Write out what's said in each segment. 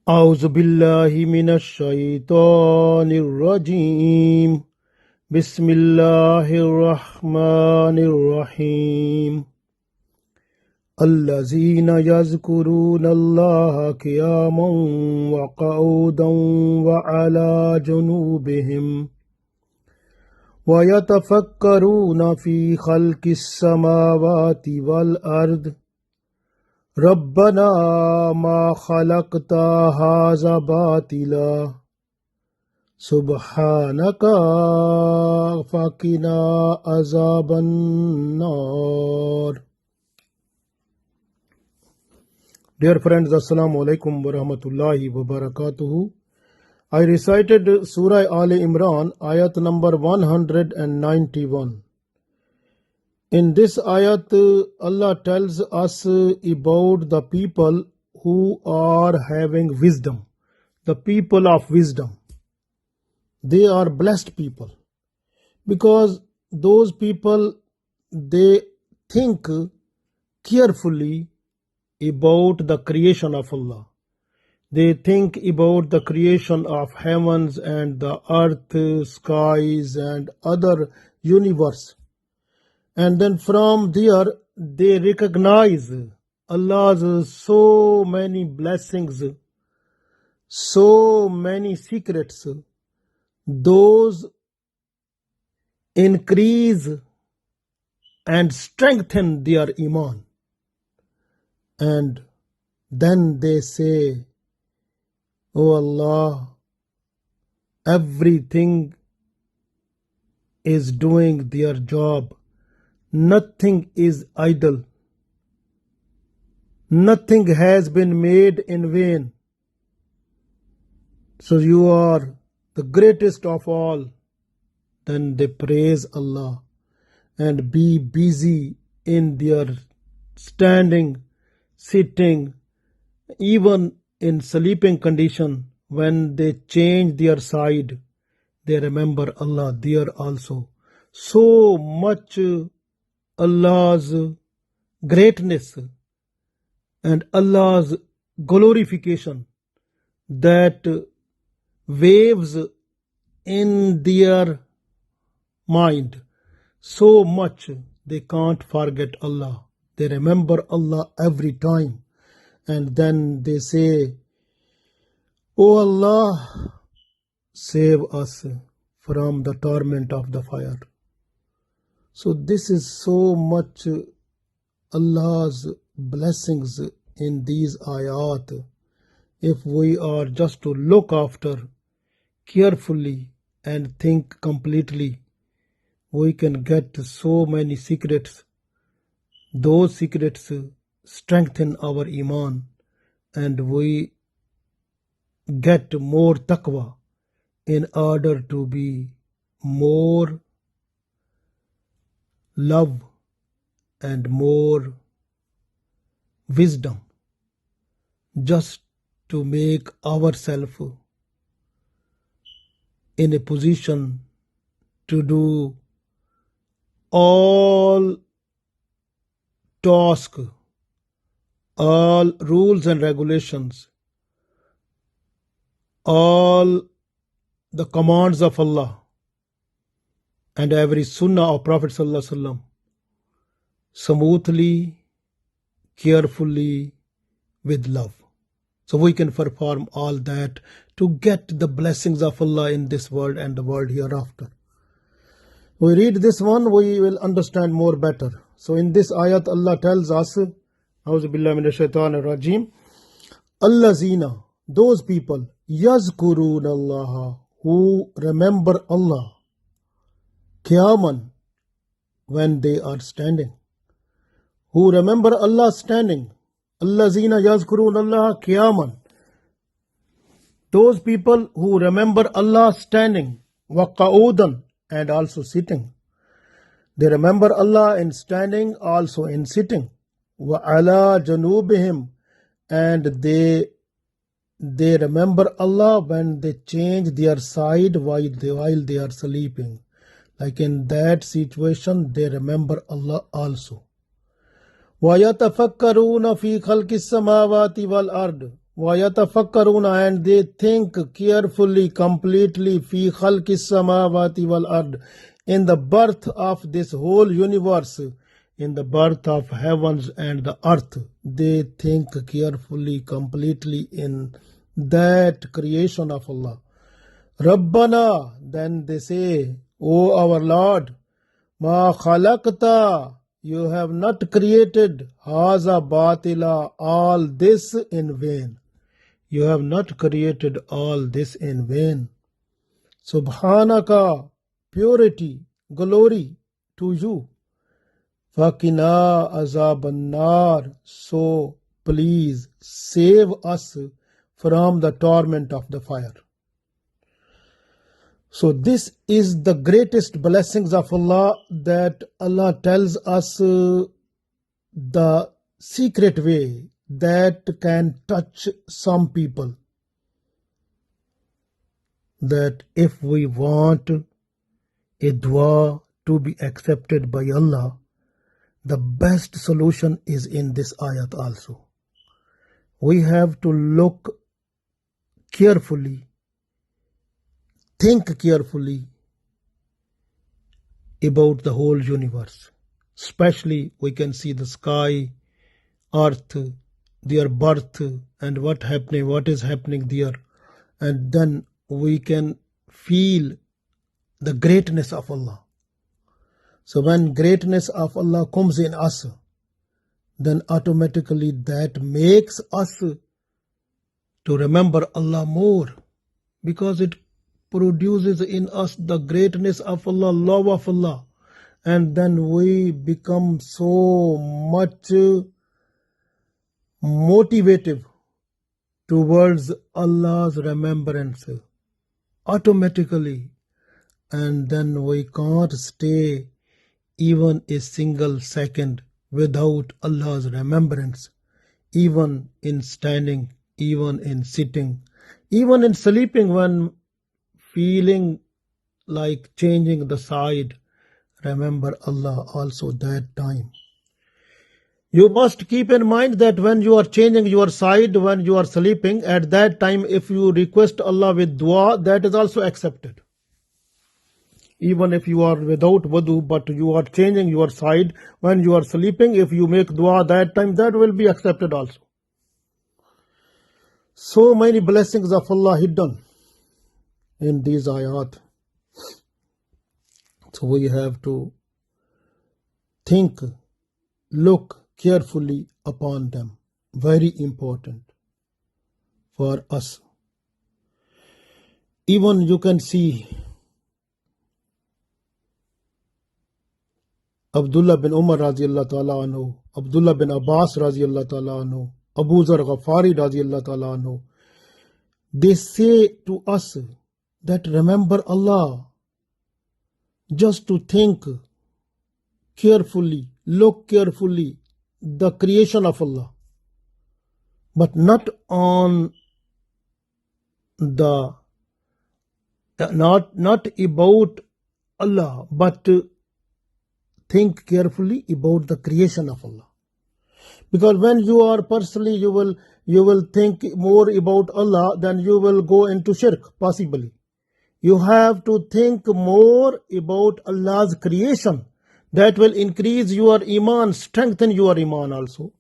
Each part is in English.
أعوذ بالله من الشيطان الرجيم بسم الله الرحمن الرحيم الذين يذكرون الله قياما وقعودا وعلى جنوبهم ويتفكرون في خلق السماوات والأرض ربنا ما خلقت هذا باطلا سبحانك فقنا عذاب النار. Dear friends, Assalamu alaikum wa rahmatullahi wa barakatuhu. I recited Surah Al-Imran, ayat number 191. In this ayat, Allah tells us about the people who are having wisdom, the people of wisdom. They are blessed people because those people, they think carefully about the creation of Allah. They think about the creation of heavens and the earth, skies and other universe. And then from there, they recognize Allah's so many blessings, so many secrets. Those increase and strengthen their iman. And then they say, "Oh Allah, everything is doing their job. Nothing is idle. Nothing has been made in vain. So you are the greatest of all." Then they praise Allah and be busy in their standing, sitting, even in sleeping condition. When they change their side, they remember Allah there also. So much Allah's greatness and Allah's glorification that waves in their mind so much they can't forget Allah. They remember Allah every time. And then they say, "Oh Allah, save us from the torment of the fire." So this is so much Allah's blessings in these ayat. If we are just to look after carefully and think completely, we can get so many secrets. Those secrets strengthen our iman and we get more taqwa in order to be more love and more wisdom, just to make ourselves in a position to do all tasks, all rules and regulations, all the commands of Allah and every sunnah of Prophet Sallallahu Alaihi Wasallam smoothly, carefully, with love. So we can perform all that to get the blessings of Allah in this world and the world hereafter. We read this one, we will understand more better. So in this ayat, Allah tells us, A'udhu billahi minash shaitanir rajim, Allazina, those people, yazkurun Allah, who remember Allah, qiyaman, when they are standing. Who remember Allah standing. Allazina yazkurun Allah qiyaman. Those people who remember Allah standing, wa qa'udan, and also sitting. They remember Allah in standing, also in sitting. Wa ala janubihim, and they remember Allah when they change their side while they are sleeping. Like in that situation, they remember Allah also. وَيَتَفَكَّرُونَ فِي خَلْقِ السَّمَاوَاتِ وَالْأَرْضِ, وَيَتَفَكَّرُونَ and they think carefully, completely فِي خَلْقِ السَّمَاوَاتِ وَالْأَرْضِ in the birth of this whole universe, in the birth of heavens and the earth. They think carefully, completely in that creation of Allah. Rabbana, then they say, O our Lord, Ma khalaqta, you have not created haza batila, all this in vain. You have not created all this in vain. Subhanaka, purity, glory to you. Fakina azaban nar, so please save us from the torment of the fire. So this is the greatest blessings of Allah, that Allah tells us the secret way that can touch some people. That if we want a dua to be accepted by Allah, the best solution is in this ayat also. We have to look carefully, think carefully about the whole universe. Especially we can see the sky, earth, their birth and what is happening there. And then we can feel the greatness of Allah. So when greatness of Allah comes in us, then automatically that makes us to remember Allah more, because it produces in us the greatness of Allah, love of Allah, and then we become so much motivated towards Allah's remembrance automatically, and then we can't stay even a single second without Allah's remembrance, even in standing, even in sitting, even in sleeping, when feeling like changing the side, remember Allah also that time. You must keep in mind that when you are changing your side, when you are sleeping, at that time if you request Allah with dua, that is also accepted. Even if you are without wudu, but you are changing your side when you are sleeping, if you make dua that time, that will be accepted also. So many blessings of Allah hidden in these ayat. So we have to think, look carefully upon them. Very important for us. Even you can see Abdullah bin Umar radiallahu ta'ala anhu, Abdullah bin Abbas radiallahu ta'ala anhu, Abu Zar Ghafari radiallahu ta'ala anhu. They say to us that remember Allah, just to think carefully, look carefully the creation of Allah, but not on the not about Allah, but think carefully about the creation of Allah. Because when you are personally, you will think more about Allah, then you will go into shirk possibly. You have to think more about Allah's creation. That will increase your iman, strengthen your iman also.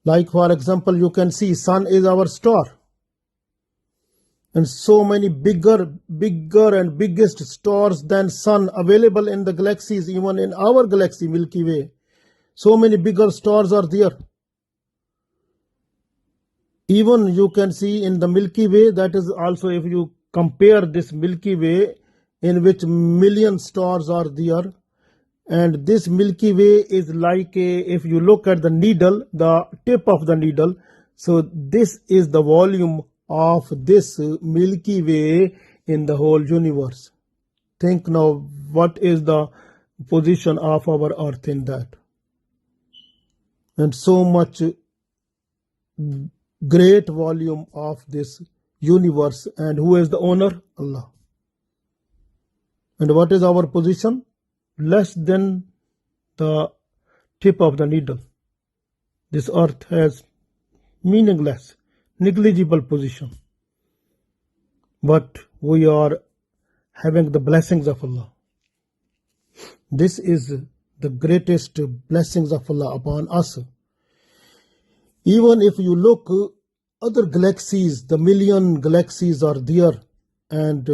Like for example, you can see sun is our star. And so many bigger and biggest stars than sun available in the galaxies, even in our galaxy Milky Way. So many bigger stars are there. Even you can see in the Milky Way, that is also, if you compare this Milky Way in which million stars are there, and this Milky Way is like if you look at the needle, the tip of the needle, so this is the volume of this Milky Way in the whole universe. Think now, what is the position of our earth in that? And so much great volume of this universe, and who is the owner? Allah. And what is our position? Less than the tip of the needle. This earth has meaningless, negligible position. But we are having the blessings of Allah. This is the greatest blessings of Allah upon us. Even if you look other galaxies, the million galaxies are there, and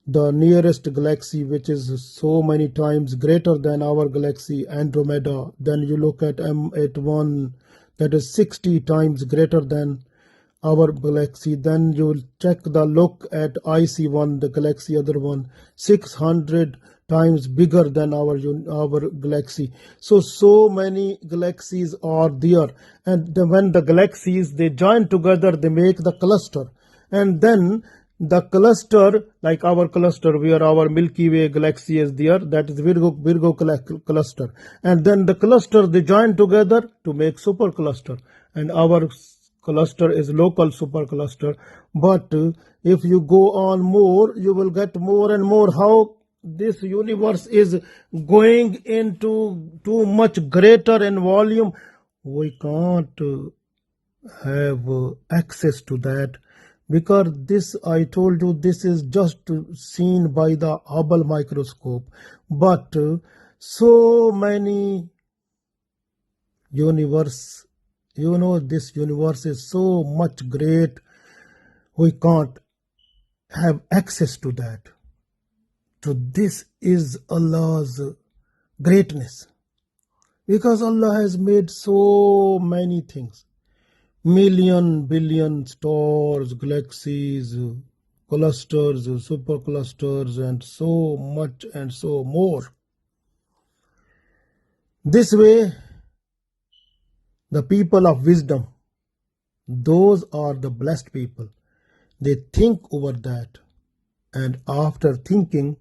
the nearest galaxy, which is so many times greater than our galaxy, Andromeda, then you look at M81, that is 60 times greater than our galaxy. Then you will look at IC1, the galaxy, other one, 600 times bigger than our galaxy. So many galaxies are there, and when the galaxies, they join together, they make the cluster, and then the cluster, like our cluster where our Milky Way galaxy is there, that is Virgo cluster, and then the cluster, they join together to make supercluster, and our cluster is local supercluster. But if you go on more, you will get more and more. How this universe is going into too much greater in volume, we can't have access to that, because this, I told you, this is just seen by the Hubble microscope. But so many universe, this universe is so much great, we can't have access to that. So this is Allah's greatness, because Allah has made so many things. Million, billion stars, galaxies, clusters, superclusters, and so much and so more. This way, the people of wisdom, those are the blessed people. They think over that, and after thinking,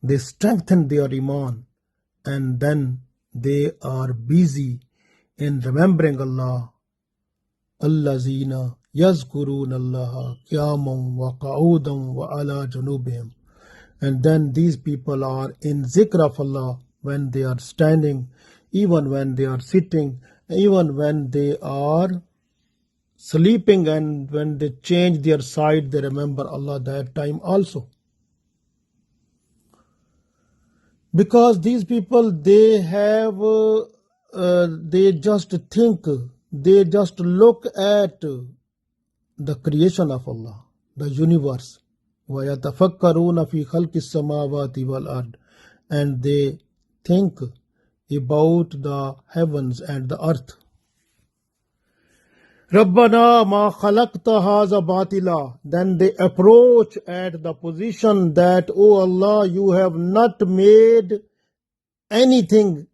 they strengthen their iman, and then they are busy in remembering Allah. Allazina yazkuruna Allah qiyaman wa qu'udan wa ala junubihim. And then these people are in zikr of Allah when they are standing, even when they are sitting, even when they are sleeping, and when they change their side, they remember Allah that time also. Because these people, they have, they just think, they just look at the creation of Allah, the universe. وَيَتَفَكَّرُونَ فِي خَلْقِ السَّمَاوَاتِ وَالْأَرْضِ. And they think about the heavens and the earth. رَبَّنَا مَا خَلَقْتَ هَذَا بَاطِلًا. Then they approach at the position that, O Allah, you have not made anything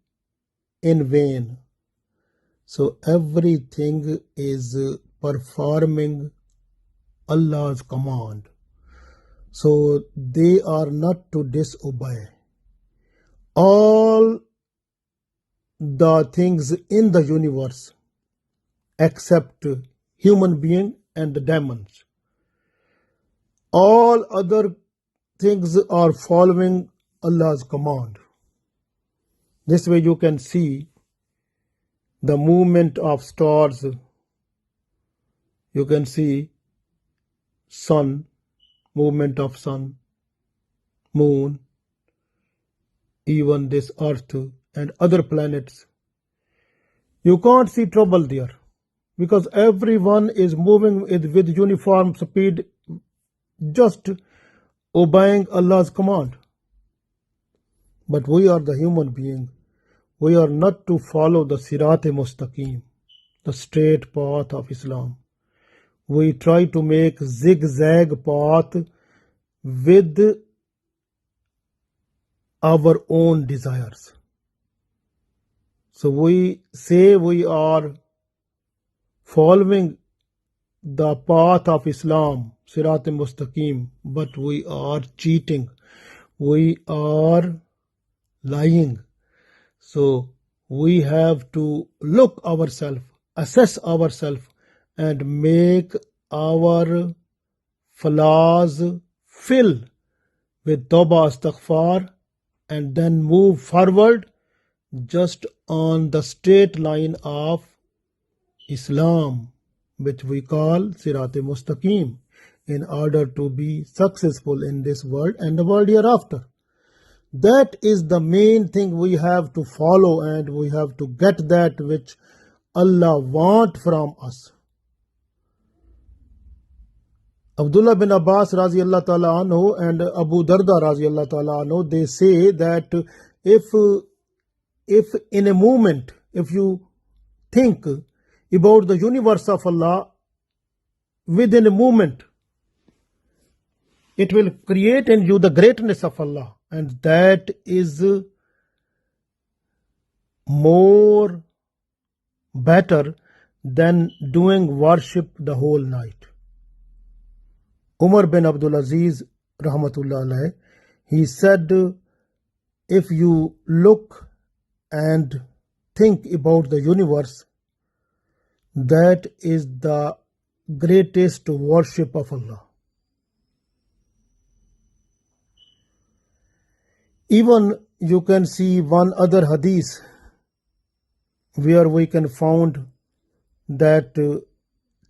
in vain. So everything is performing Allah's command. So they are not to disobey. All the things in the universe, except human being and the demons, all other things are following Allah's command. This way you can see the movement of stars. You can see sun, movement of sun, moon, even this earth and other planets. You can't see trouble there, because everyone is moving with uniform speed, just obeying Allah's command. But we are the human being. We are not to follow the Sirat-e-Mustaqim, the straight path of Islam. We try to make zigzag path with our own desires. So we say we are following the path of Islam, Sirat-e-Mustaqim, but we are cheating. We are lying. So we have to look ourselves, assess ourselves, and make our flaws fill with Tawbah Astaghfar, and then move forward just on the straight line of Islam, which we call Sirat Mustaqim, in order to be successful in this world and the world hereafter. That is the main thing we have to follow, and we have to get that which Allah wants from us. Abdullah bin Abbas radiallahu ta'ala anhu and Abu Darda radiallahu ta'ala anhu, they say that if in a moment, if you think about the universe of Allah, within a moment, it will create in you the greatness of Allah, and that is more better than doing worship the whole night. Umar bin Abdul Aziz rahmatullah alayh, he said, if you look and think about the universe, that is the greatest worship of Allah. Even you can see one other hadith where we can find that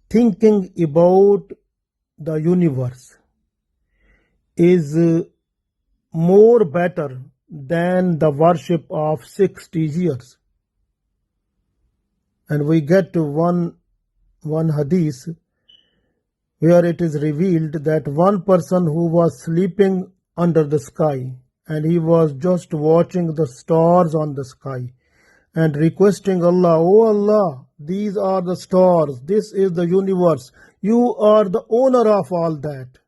thinking about the universe is more better than the worship of 60 years. And we get to one hadith where it is revealed that one person who was sleeping under the sky, and he was just watching the stars on the sky and requesting Allah, "Oh Allah, these are the stars, this is the universe, you are the owner of all that,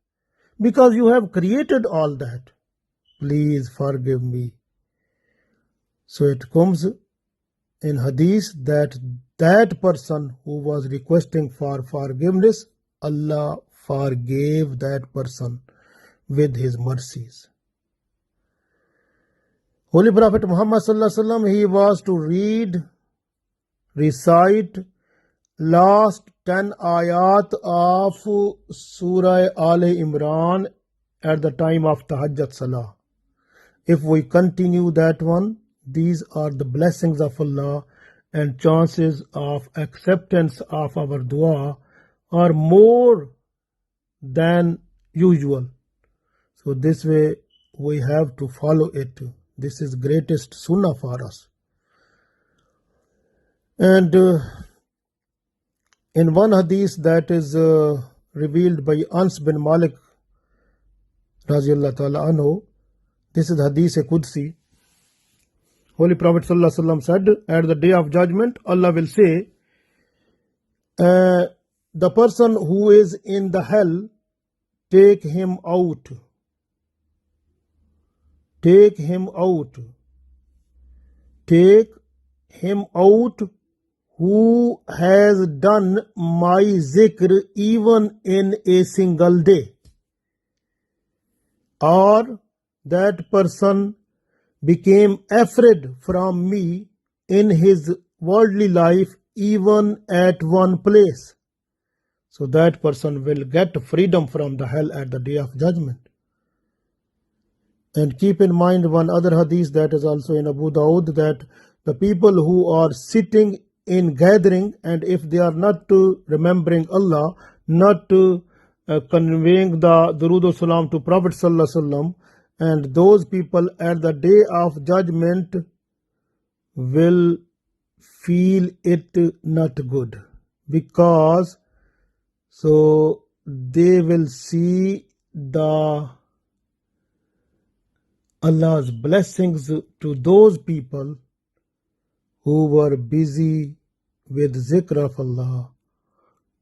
because you have created all that, please forgive me." So it comes in hadith that that person who was requesting for forgiveness, Allah forgave that person with his mercies. Holy Prophet Muhammad sallallahu alaihi wasallam, he was to recite last 10 ayat of Surah al-Imran at the time of Tahajjud Salah. If we continue that one, these are the blessings of Allah, and chances of acceptance of our dua are more than usual. So this way we have to follow it. This is greatest sunnah for us. And in one hadith that is revealed by Anas bin Malik radiallahu ta'ala anhu, this is hadith Qudsi. Holy Prophet sallallahu alaihi wasallam said, at the day of judgment, Allah will say, the person who is in the hell, take him out. Take him out. Take him out who has done my zikr even in a single day. Or that person became afraid from me in his worldly life even at one place. So that person will get freedom from the hell at the day of judgment. And keep in mind one other hadith that is also in Abu Dawud, that the people who are sitting in gathering, and if they are not remembering Allah, not conveying the Durood Salam to Prophet sallallahu alaihi wasallam, and those people at the day of judgment will feel it not good, because so they will see the Allah's blessings to those people who were busy with zikr of Allah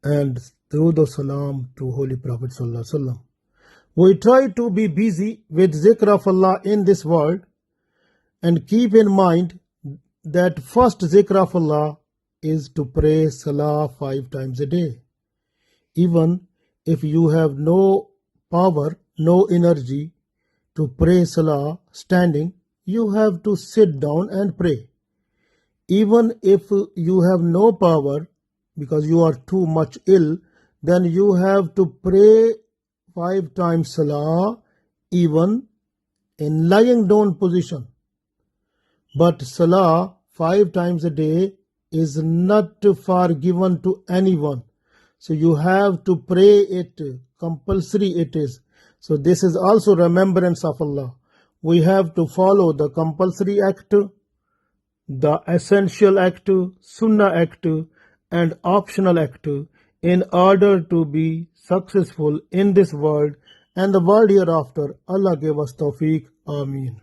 and Durood Salam to Holy Prophet sallallahu alaihi wasallam. We try to be busy with zikr of Allah in this world, and keep in mind that first zikr of Allah is to pray salah 5 times a day. Even if you have no power, no energy to pray salah standing, you have to sit down and pray. Even if you have no power because you are too much ill, then you have to pray 5 times salah even in lying down position. But salah 5 times a day is not forgiven to anyone. So you have to pray it, compulsory it is. So this is also remembrance of Allah. We have to follow the compulsory act, the essential act, sunnah act, and optional act in order to be successful in this world and the world hereafter. Allah give us tawfiq. Ameen.